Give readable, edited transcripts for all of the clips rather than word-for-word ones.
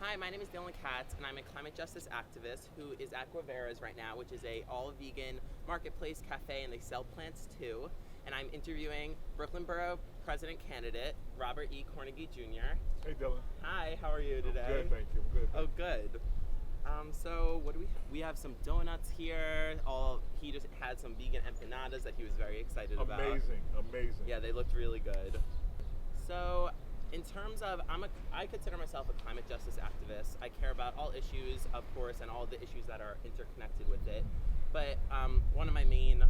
Hi, my name is Dylan Katz, and I'm a climate justice activist who is at Guevara's right now, which is a all-vegan marketplace cafe, and they sell plants too. And I'm interviewing Brooklyn Borough President candidate Robert E. Cornegy Jr. Hey, Dylan. Hi, how are you today? I'm good, thank you. I'm good. Oh, good. So what do we have? We have some donuts here. He just had some vegan empanadas that he was very excited about. Amazing. Yeah, they looked really good. So, in terms of, I consider myself a climate justice activist. I care about all issues, of course, and all the issues that are interconnected with it. But one of my main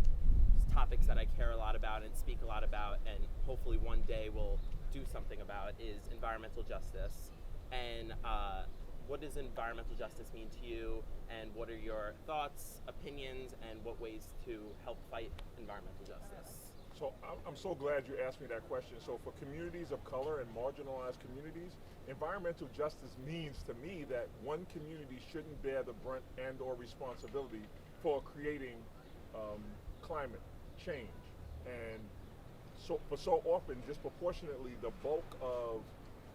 topics that I care a lot about and speak a lot about, and hopefully one day will do something about, is environmental justice. And what does environmental justice mean to you? And what are your thoughts, opinions, and what ways to help fight environmental justice? So I'm so glad you asked me that question. So for communities of color and marginalized communities, environmental justice means to me that one community shouldn't bear the brunt and or responsibility for creating climate change. And so often, disproportionately, the bulk of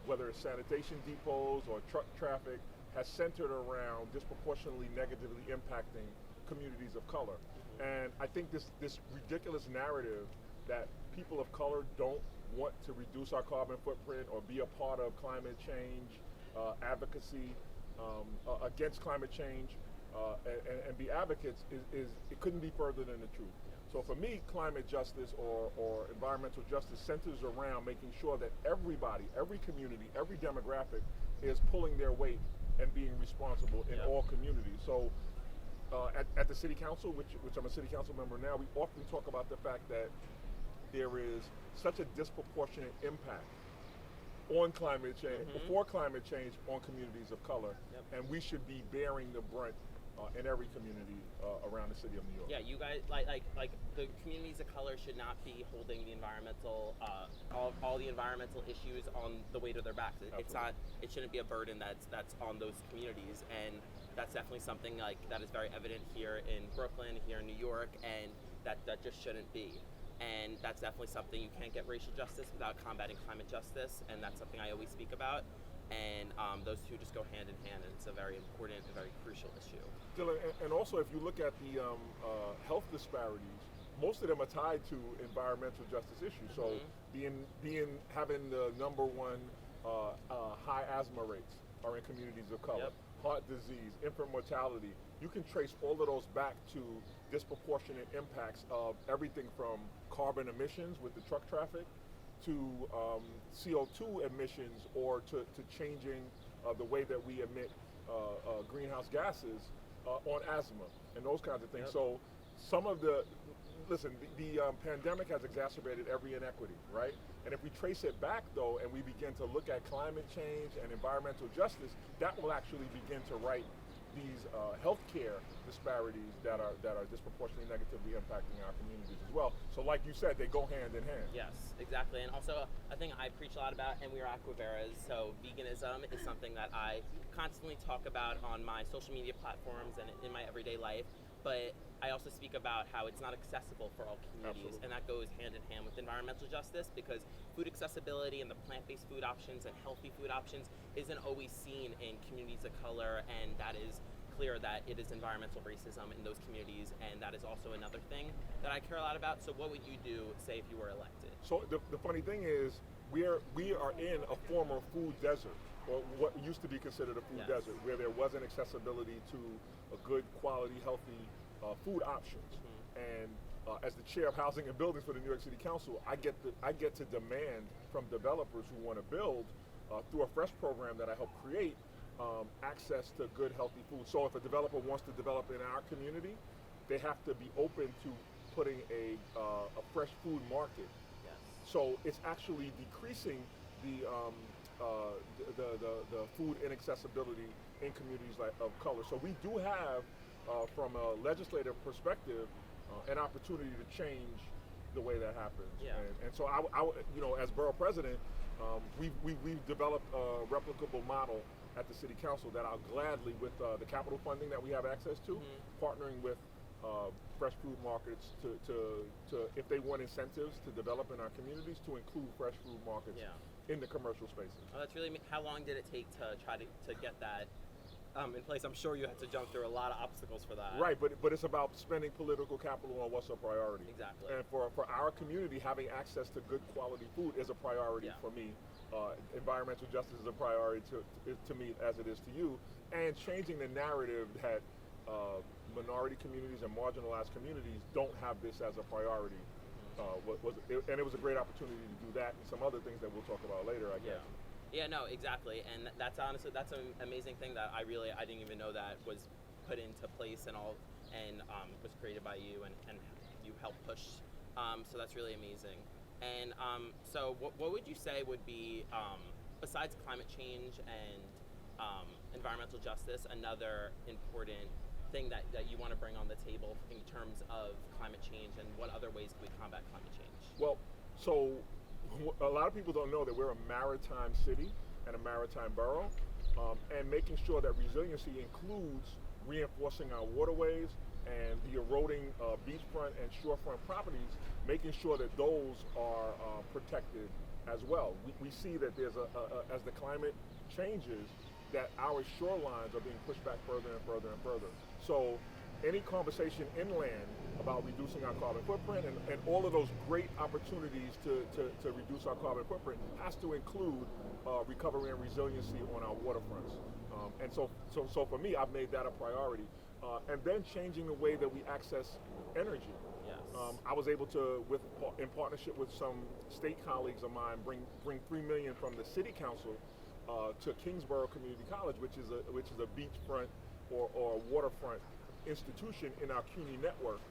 whether it's sanitation depots or truck traffic has centered around disproportionately negatively impacting communities of color. And I think this ridiculous narrative that people of color don't want to reduce our carbon footprint or be a part of climate change advocacy against climate change and be advocates is it couldn't be further than the truth. So for me, climate justice or environmental justice centers around making sure that everybody, every community, every demographic is pulling their weight and being responsible in all communities. So at the city council, which I'm a city council member now, we often talk about the fact that there is such a disproportionate impact on climate change, before climate change, on communities of color, and we should be bearing the brunt in every community around the city of New York. Yeah, you guys, like the communities of color should not be holding the environmental, all the environmental issues on the weight of their backs. It's not, it shouldn't be a burden that's on those communities, and that's definitely something that is very evident here in Brooklyn, here in New York, and that just shouldn't be. And that's definitely something, you can't get racial justice without combating climate justice, and that's something I always speak about. And those two just go hand in hand, and it's a very important and very crucial issue. Dylan, and also if you look at the health disparities, most of them are tied to environmental justice issues. So having the number one high asthma rates are in communities of color. Heart disease, infant mortality, you can trace all of those back to disproportionate impacts of everything from carbon emissions with the truck traffic to CO2 emissions, or to changing the way that we emit greenhouse gases on asthma and those kinds of things. So some of the pandemic has exacerbated every inequity, right? And if we trace it back though, and we begin to look at climate change and environmental justice, that will actually begin to right these healthcare disparities that are disproportionately negatively impacting our communities as well. So like you said, they go hand in hand. Yes, exactly. And also a thing I preach a lot about, and we are at Guevara's, so veganism is something that I constantly talk about on my social media platforms and in my everyday life. But I also speak about how it's not accessible for all communities. Absolutely. And that goes hand in hand with environmental justice, because food accessibility and the plant-based food options and healthy food options isn't always seen in communities of color, and that is clear that it is environmental racism in those communities, and that is also another thing that I care a lot about. So what would you do, say, if you were elected? So the funny thing is, we are in a former food desert, or what used to be considered a food desert, where there wasn't accessibility to a good quality, healthy food options. And as the chair of housing and buildings for the New York City Council, I get to demand from developers who want to build through a fresh program that I help create, access to good, healthy food. So if a developer wants to develop in our community, they have to be open to putting a fresh food market. So it's actually decreasing the food inaccessibility in communities of color. So we do have, from a legislative perspective, an opportunity to change the way that happens. And so I as borough president, we've developed a replicable model at the city council that I'll gladly, with the capital funding that we have access to, partnering with fresh food markets to if they want incentives to develop in our communities, to include fresh food markets in the commercial spaces. Oh, that's really. How long did it take to try to get that in place? I'm sure you had to jump through a lot of obstacles for that. Right, but it's about spending political capital on what's a priority. Exactly. And for our community, having access to good quality food is a priority for me. Environmental justice is a priority to me as it is to you. And changing the narrative that minority communities and marginalized communities don't have this as a priority. And it was a great opportunity to do that and some other things that we'll talk about later, I guess. Yeah, no, exactly, and that's honestly an amazing thing that I didn't even know that was put into place and all, and was created by you and you helped push. So that's really amazing. And so what would you say would be besides climate change and environmental justice, another important thing that you want to bring on the table in terms of climate change, and what other ways can we combat climate change? Well, so a lot of people don't know that we're a maritime city and a maritime borough, and making sure that resiliency includes reinforcing our waterways and the eroding beachfront and shorefront properties, making sure that those are protected as well. We see that there's as the climate changes, that our shorelines are being pushed back further and further and further. So any conversation inland about reducing our carbon footprint and all of those great opportunities to reduce our carbon footprint has to include recovery and resiliency on our waterfronts. And so for me, I've made that a priority. And then changing the way that we access energy. Yes. I was able to, in partnership with some state colleagues of mine, bring $3 million from the city council to Kingsborough Community College, which is a beachfront or waterfront institution in our CUNY network,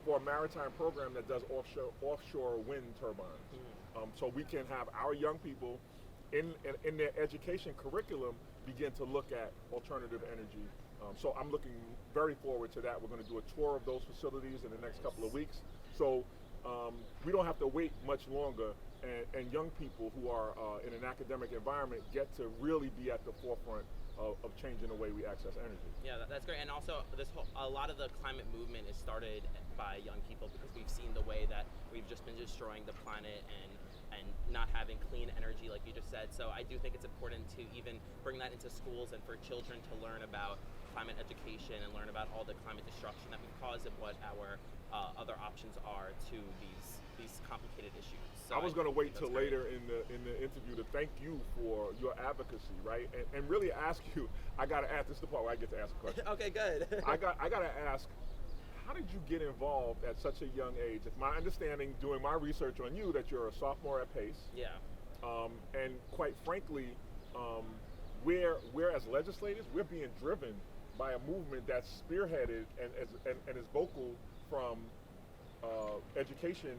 for a maritime program that does offshore wind turbines. So we can have our young people in their education curriculum begin to look at alternative energy. So I'm looking very forward to that. We're going to do a tour of those facilities in the next couple of weeks. So we don't have to wait much longer, and young people who are in an academic environment get to really be at the forefront of changing the way we access energy. Yeah, that's great. And also, a lot of the climate movement is started by young people, because we've seen the way that we've just been destroying the planet and not having clean energy, like you just said. So I do think it's important to even bring that into schools and for children to learn about climate education and learn about all the climate destruction that we've caused and what our other options are to these complicated issues. So I was going to wait till great. later in the interview to thank you for your advocacy, right? And really ask you. I got to ask. This is the part where I get to ask a question. Okay, good. I got to ask. How did you get involved at such a young age? It's my understanding, doing my research on you, that you're a sophomore at Pace. Yeah. And quite frankly, we're as legislators, we're being driven by a movement that's spearheaded and is vocal from education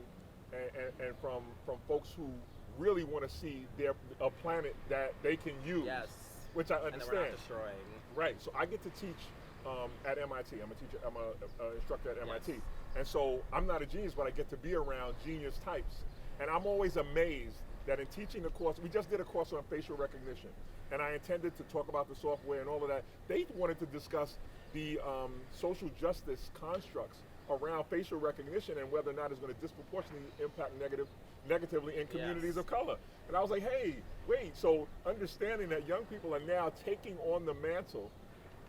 and from folks who really want to see a planet that they can use. Yes. Which I understand. And that we're not destroying. Right. So I get to teach at MIT. I'm a teacher. I'm an instructor at MIT. Yes. And so I'm not a genius, but I get to be around genius types. And I'm always amazed that in teaching a course, we just did a course on facial recognition, and I intended to talk about the software and all of that. They wanted to discuss the social justice constructs around facial recognition and whether or not it's going to disproportionately impact negatively in communities of color. And I was like, hey, wait, so understanding that young people are now taking on the mantle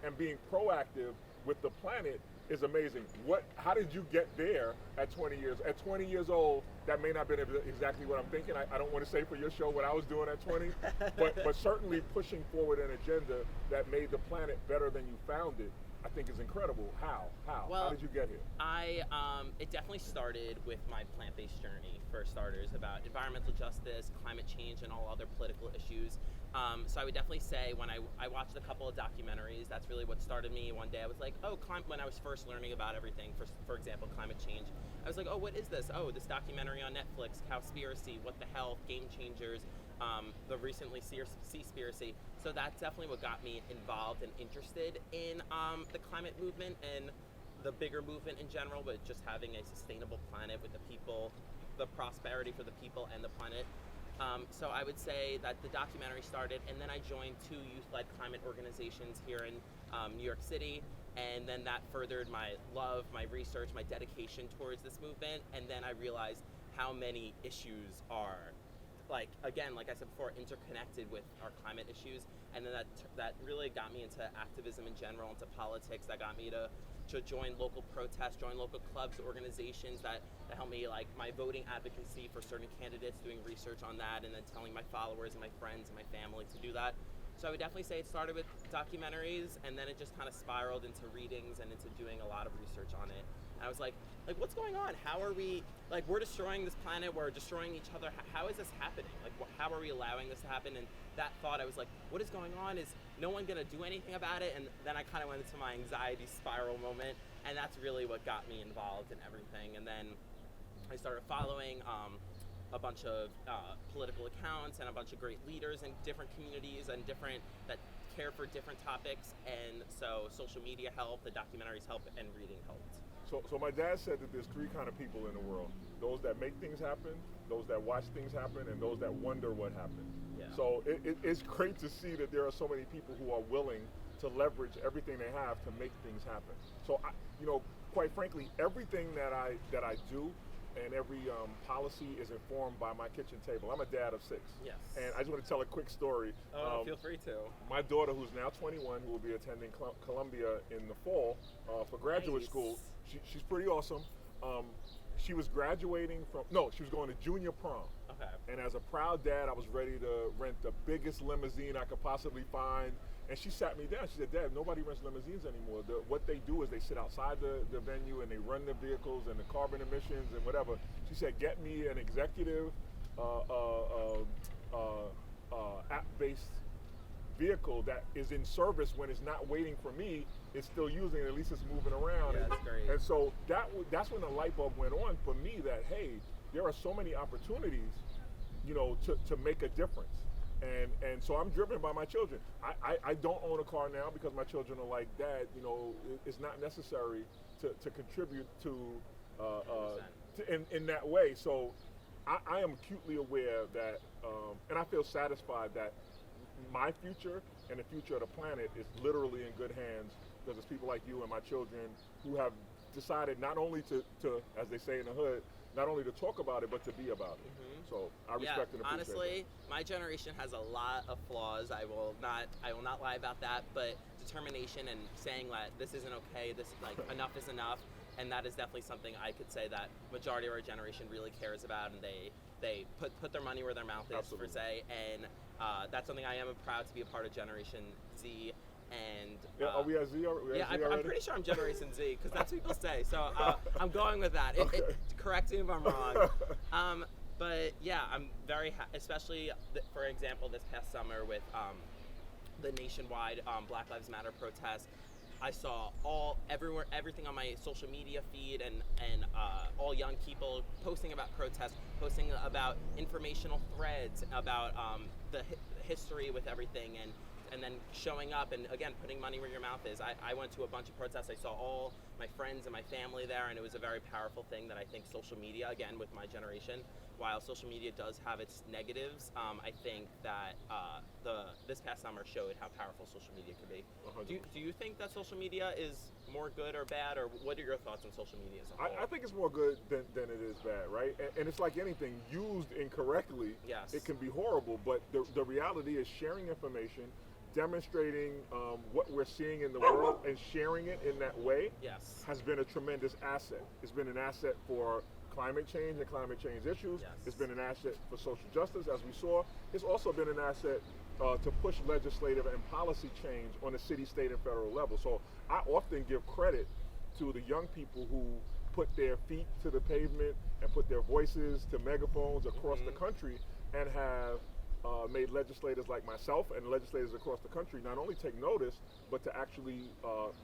and being proactive with the planet is amazing. How did you get there at 20 years? At 20 years old, that may not have been exactly what I'm thinking. I don't want to say for your show what I was doing at 20, but certainly pushing forward an agenda that made the planet better than you found it, I think is incredible. How? Well, how did you get here? It definitely started with my plant-based journey, for starters, about environmental justice, climate change, and all other political issues. So I would definitely say when I watched a couple of documentaries, that's really what started me. One day I was like, when I was first learning about everything, for example, climate change, I was like, oh, what is this? Oh, this documentary on Netflix, Cowspiracy, what the hell, Game Changers, the recently Seaspiracy. So that's definitely what got me involved and interested in the climate movement and the bigger movement in general, but just having a sustainable planet with the people, the prosperity for the people and the planet. So I would say that the documentary started, and then I joined 2 youth-led climate organizations here in New York City, and then that furthered my love, my research, my dedication towards this movement, and then I realized how many issues are like again, like I said before, interconnected with our climate issues, and then that really got me into activism in general, into politics. That got me to join local protests, join local clubs, organizations that help me, like my voting advocacy for certain candidates, doing research on that, and then telling my followers and my friends and my family to do that. So I would definitely say it started with documentaries, and then it just kind of spiraled into readings and into doing a lot of research on it. And I was like, what's going on? How are we, like, we're destroying this planet, we're destroying each other. How is this happening? Like, how are we allowing this to happen? And that thought, I was like, what is going on? Is no one gonna do anything about it? And then I kind of went into my anxiety spiral moment, and that's really what got me involved in everything. And then I started following a bunch of political accounts and a bunch of great leaders in different communities and that care for different topics. And so social media helped, the documentaries helped, and reading helped. So my dad said that there's three kind of people in the world: those that make things happen, those that watch things happen, and those that wonder what happened. Yeah. So it's great to see that there are so many people who are willing to leverage everything they have to make things happen. So quite frankly, everything that I do and every policy is informed by my kitchen table. I'm a dad of 6. Yes. And I just want to tell a quick story. Feel free to. My daughter, who's now 21, who will be attending Columbia in the fall for graduate school, she's pretty awesome. She was graduating she was going to junior prom. Okay. And as a proud dad, I was ready to rent the biggest limousine I could possibly find. And she sat me down. She said, "Dad, nobody rents limousines anymore. What they do is they sit outside the venue and they run the vehicles and the carbon emissions and whatever." She said, "Get me an executive app-based vehicle that is in service when it's not waiting for me. It's still using it. At least it's moving around." Yeah, that's great. And so that's when the light bulb went on for me that, hey, there are so many opportunities, to make a difference. And so I'm driven by my children. I don't own a car now because my children are like, "Dad, it's not necessary to contribute in that way." So I am acutely aware that, and I feel satisfied that my future and the future of the planet is literally in good hands because it's people like you and my children who have decided not only to as they say in the hood, not only to talk about it, but to be about it. Mm-hmm. So I respect and appreciate honestly, my generation has a lot of flaws. I will not lie about that, but determination and saying that this isn't okay, enough is enough, and that is definitely something I could say that majority of our generation really cares about, and they put their money where their mouth is, Absolutely. per se, and that's something I am proud to be a part of Generation Z. And are we at Z? I'm pretty sure I'm Generation Z because that's what people say. So I'm going with that. Okay. Correct me if I'm wrong. But yeah, I'm very especially for example this past summer with the nationwide Black Lives Matter protest. I saw everything on my social media feed and all young people posting about protests, posting about informational threads about the history with everything, and then showing up and again putting money where your mouth is. I went to a bunch of protests. I saw all my friends and my family there, and it was a very powerful thing that I think social media, again with my generation, while social media does have its negatives, I think that this past summer showed how powerful social media could be. Do you think that social media is more good or bad, or what are your thoughts on social media as a whole? I think it's more good than it is bad, right? And it's like anything, used incorrectly, yes, it can be horrible, but the reality is sharing information, demonstrating what we're seeing in the world and sharing it in that way, yes, has been a tremendous asset. It's been an asset for climate change and climate change issues. Yes. It's been an asset for social justice, as we saw. It's also been an asset to push legislative and policy change on the city, state, and federal level. So I often give credit to the young people who put their feet to the pavement and put their voices to megaphones across the country and have made legislators like myself and legislators across the country not only take notice, but to actually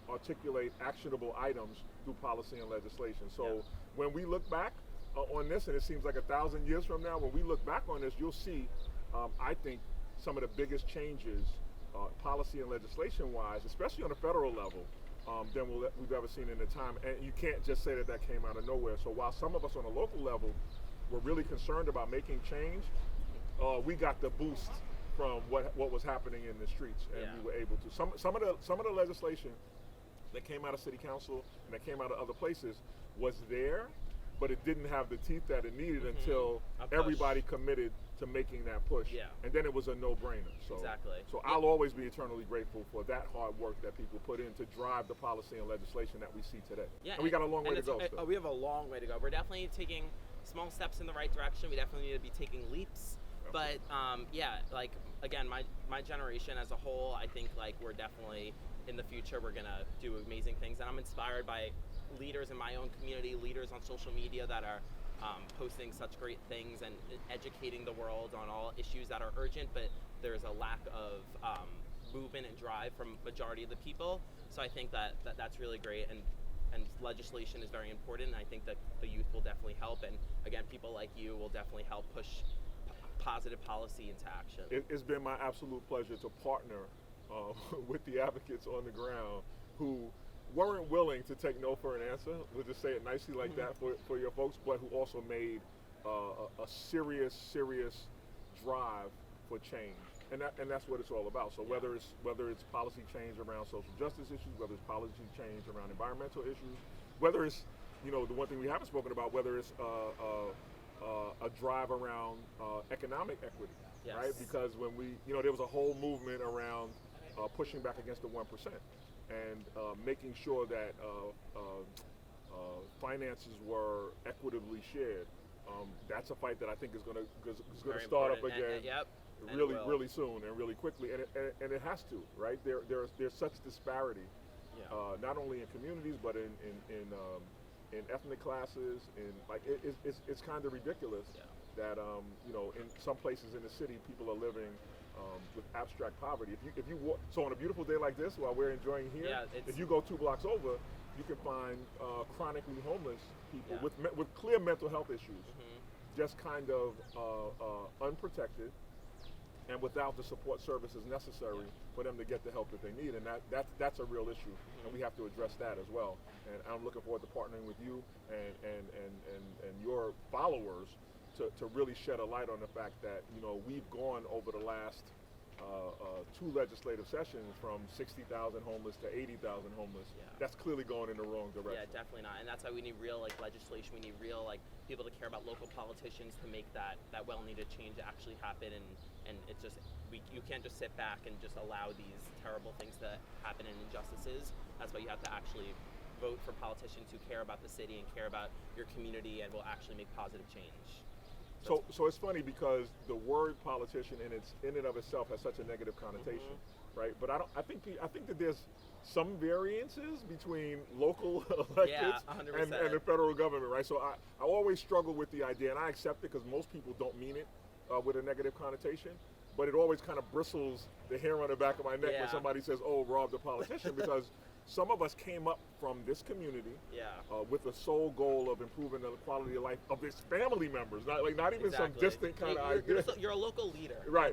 articulate actionable items through policy and legislation. So when we look back on this, and it seems like 1,000 years from now, when we look back on this, you'll see, I think, some of the biggest changes, policy and legislation-wise, especially on the federal level, than we've ever seen in the time. And you can't just say that came out of nowhere. So while some of us on a local level were really concerned about making change, we got the boost from what was happening in the streets, and we were able to. Some of the legislation that came out of city council and that came out of other places was there, but it didn't have the teeth that it needed until everybody committed to making that push. Yeah. And then it was a no-brainer. So, Exactly. So I'll always be eternally grateful for that hard work that people put in to drive the policy and legislation that we see today. Yeah, and we got a long way to go still. We have a long way to go. We're definitely taking small steps in the right direction. We definitely need to be taking leaps. But yeah, like again, my generation as a whole, I think like we're definitely in the future we're gonna do amazing things, and I'm inspired by leaders in my own community, leaders on social media that are posting such great things and educating the world on all issues that are urgent, but there's a lack of movement and drive from majority of the people. So I think that's really great, and legislation is very important, and I think that the youth will definitely help, and again, people like you will definitely help push positive policy into action. It's been my absolute pleasure to partner with the advocates on the ground who weren't willing to take no for an answer, we'll just say it nicely like that for your folks, but who also made a serious drive for change. And that's what it's all about. So whether it's policy change around social justice issues, whether it's policy change around environmental issues, whether it's, the one thing we haven't spoken about, whether it's a drive around economic equity, right? Because when there was a whole movement around pushing back against the 1% and making sure that finances were equitably shared. That's a fight that I think is going to start up again. Really soon and really quickly, and it has to, right? There's such disparity, not only in communities but in ethnic classes, it's kind of ridiculous that in some places in the city people are living with abstract poverty. If you walk, so on a beautiful day like this, while we're enjoying here, if you go 2 blocks over, you can find chronically homeless people with clear mental health issues, just kind of unprotected and without the support services necessary for them to get the help that they need, and that's a real issue, and we have to address that as well. And I'm looking forward to partnering with you and your followers to really shed a light on the fact that we've gone over the last 2 legislative sessions from 60,000 homeless to 80,000 homeless. That's clearly going in the wrong direction. Yeah, definitely not. And that's why we need real legislation. We need real people to care about local politicians to make that well-needed change actually happen. And it's just you can't just sit back and just allow these terrible things to happen and injustices. That's why you have to actually vote for politicians who care about the city and care about your community and will actually make positive change. So it's funny because the word politician in and of itself has such a negative connotation, right? But I think that there's some variances between local electeds and the federal government, right? So I always struggle with the idea, and I accept it because most people don't mean it with a negative connotation, but it always kind of bristles the hair on the back of my neck when somebody says, "Oh, Rob, the politician," because some of us came up from this community with the sole goal of improving the quality of life of its family members, not even some distant kind of idea. You're a local leader. Right.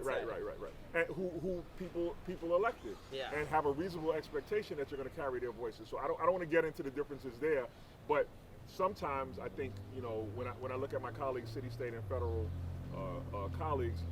And who people elected and have a reasonable expectation that you're going to carry their voices. So I don't want to get into the differences there, but sometimes I think when I look at my colleagues, city, state, and federal colleagues,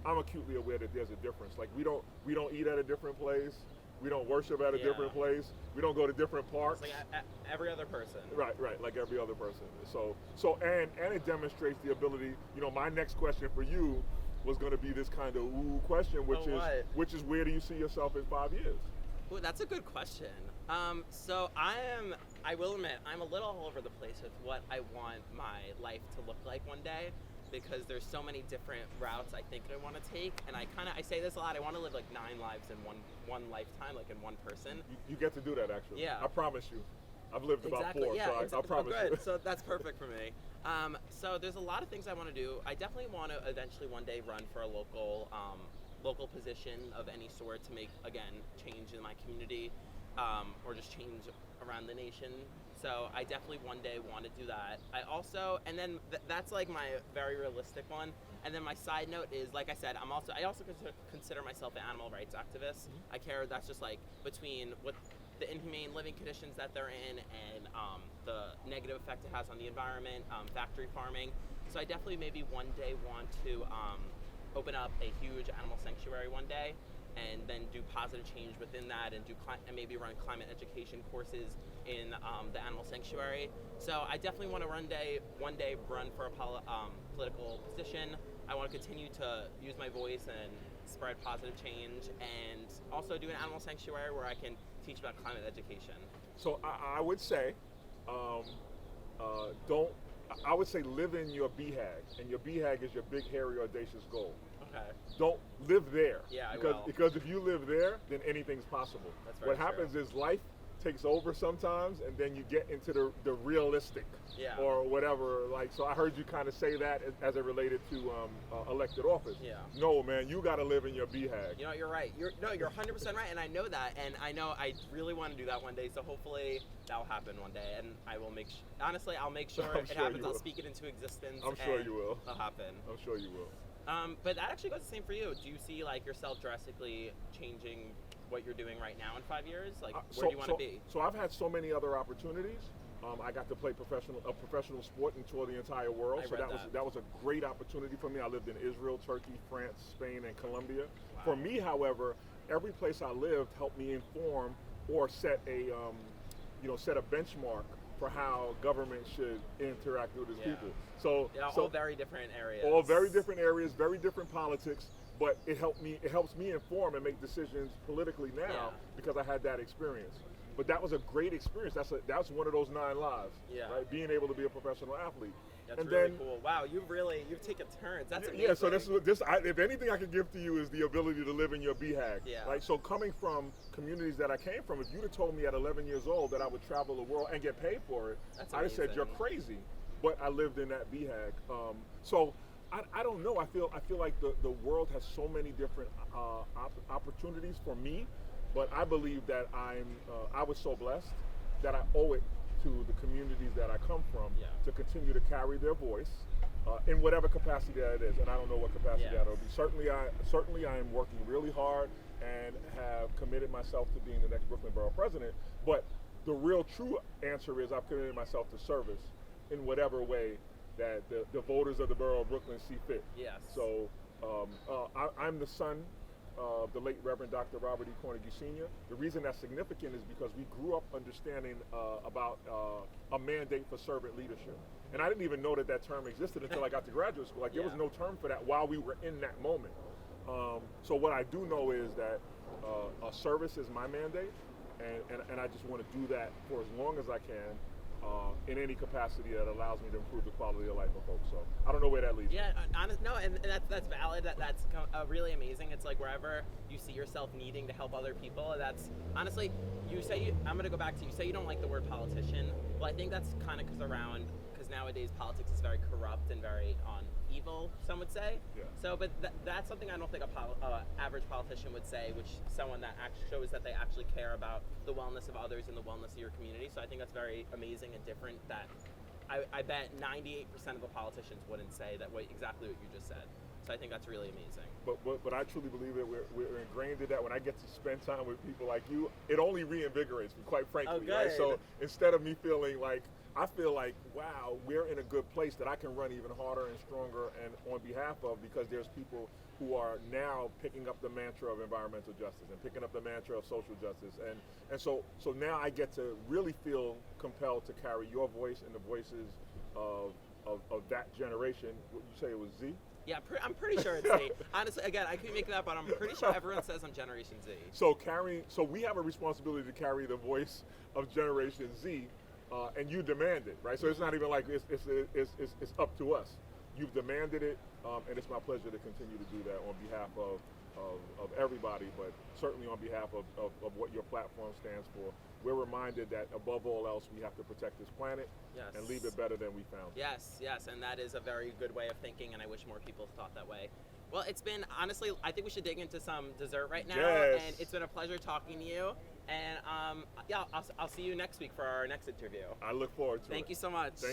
I'm acutely aware that there's a difference. Like we don't eat at a different place. We don't worship at a different place. We don't go to different parks. It's like every other person. Right, like every other person. So and it demonstrates the ability. My next question for you was going to be this kind of question, which is where do you see yourself in 5 years? Ooh, that's a good question. So I will admit, I'm a little all over the place with what I want my life to look like one day, because there's so many different routes I think I want to take, and I say this a lot. I want to live like 9 lives in one lifetime, like in one person. You get to do that, actually. Yeah. I promise you. I've lived about 4, so I promise you. So that's perfect for me. So there's a lot of things I want to do. I definitely want to eventually one day run for a local position of any sort to make, again, change in my community, or just change around the nation. So I definitely one day want to do that. I also, and then that's like my very realistic one. And then my side note is, like I said, I also consider myself an animal rights activist. I care, that's just like between what the inhumane living conditions that they're in and the negative effect it has on the environment, factory farming. So I definitely maybe one day want to open up a huge animal sanctuary one day, and then do positive change within that, and maybe run climate education courses in the animal sanctuary. So I definitely want to one day run for a political position. I want to continue to use my voice and spread positive change, and also do an animal sanctuary where I can teach about climate education. So I would say, I would say live in your BHAG, and your BHAG is your big, hairy, audacious goal. Okay. Don't live there. Yeah, because if you live there, then anything's possible. That's very What happens is life takes over sometimes, and then you get into the realistic, or whatever. Like, so I heard you kind of say that as it related to elected office. Yeah. No, man, you got to live in your BHAG. You know, you're right. You're 100% right, and I know that, and I know I really want to do that one day. So hopefully that will happen one day, and I will make. Honestly, I'll make sure it happens. I'll speak it into existence. I'm sure you will. It'll happen. I'm sure you will. But that actually goes the same for you. Do you see like yourself drastically changing what you're doing right now in 5 years? Like, where do you want to be? So I've had so many other opportunities. I got to play a professional sport and tour the entire world. That was a great opportunity for me. I lived in Israel, Turkey, France, Spain, and Colombia. Wow. For me, however, every place I lived helped me inform or set a benchmark for how government should interact with its people. So all very different areas. All very different areas, very different politics. But it helps me inform and make decisions politically now because I had that experience. But that was a great experience. That's one of those 9 lives. Yeah. Right? Being able to be a professional athlete. That's really cool. Wow, you've taken turns. That's amazing. Yeah. So if anything I could give to you is the ability to live in your BHAG. Yeah. Right. So coming from communities that I came from, if you'd have told me at 11 years old that I would travel the world and get paid for it, I'd have said you're crazy. But I lived in that BHAG. So I don't know. I feel like the world has so many different opportunities for me, but I believe that I was so blessed that I owe it to the communities that I come from to continue to carry their voice in whatever capacity that it is, and I don't know what capacity that will be. Certainly I am working really hard and have committed myself to being the next Brooklyn Borough President. But the real true answer is I've committed myself to service in whatever way that the voters of the borough of Brooklyn see fit. Yes. So I'm the son of the late Reverend Dr. Robert E. Cornegy Sr. The reason that's significant is because we grew up understanding about a mandate for servant leadership. And I didn't even know that term existed until I got to graduate school. Like, there was no term for that while we were in that moment. So what I do know is that service is my mandate, and I just want to do that for as long as I can. In any capacity that allows me to improve the quality of life of folks. So I don't know where that leads. Yeah, and that's valid. That's really amazing. It's like wherever you see yourself needing to help other people. That's honestly, I'm gonna go back to you say you don't like the word politician. Well, I think that's kind of because nowadays politics is very corrupt and very evil, some would say. Yeah. So, but that's something I don't think a average politician would say, which someone that actually shows that they actually care about the wellness of others and the wellness of your community. So I think that's very amazing and different. That I bet 98% of the politicians wouldn't say exactly what you just said. So I think that's really amazing. But I truly believe that we're ingrained in that. When I get to spend time with people like you, it only reinvigorates me, quite frankly. Oh, good. Right? So instead of me feeling like, I feel like, wow, we're in a good place that I can run even harder and stronger and on behalf of, because there's people who are now picking up the mantra of environmental justice and picking up the mantra of social justice. And so now I get to really feel compelled to carry your voice and the voices of that generation. What you say it was Z? Yeah, I'm pretty sure it's Z. Honestly, again, I could make that up, but I'm pretty sure everyone says I'm Generation Z. So we have a responsibility to carry the voice of Generation Z, and you demand it, right? So it's not even like it's up to us. You've demanded it, and it's my pleasure to continue to do that on behalf of everybody, but certainly on behalf of what your platform stands for. We're reminded that above all else, we have to protect this planet and leave it better than we found it. Yes, and that is a very good way of thinking, and I wish more people thought that way. Well, it's been, honestly, I think we should dig into some dessert right now, and it's been a pleasure talking to you, and I'll see you next week for our next interview. I look forward to it. Thank you so much. Thank you.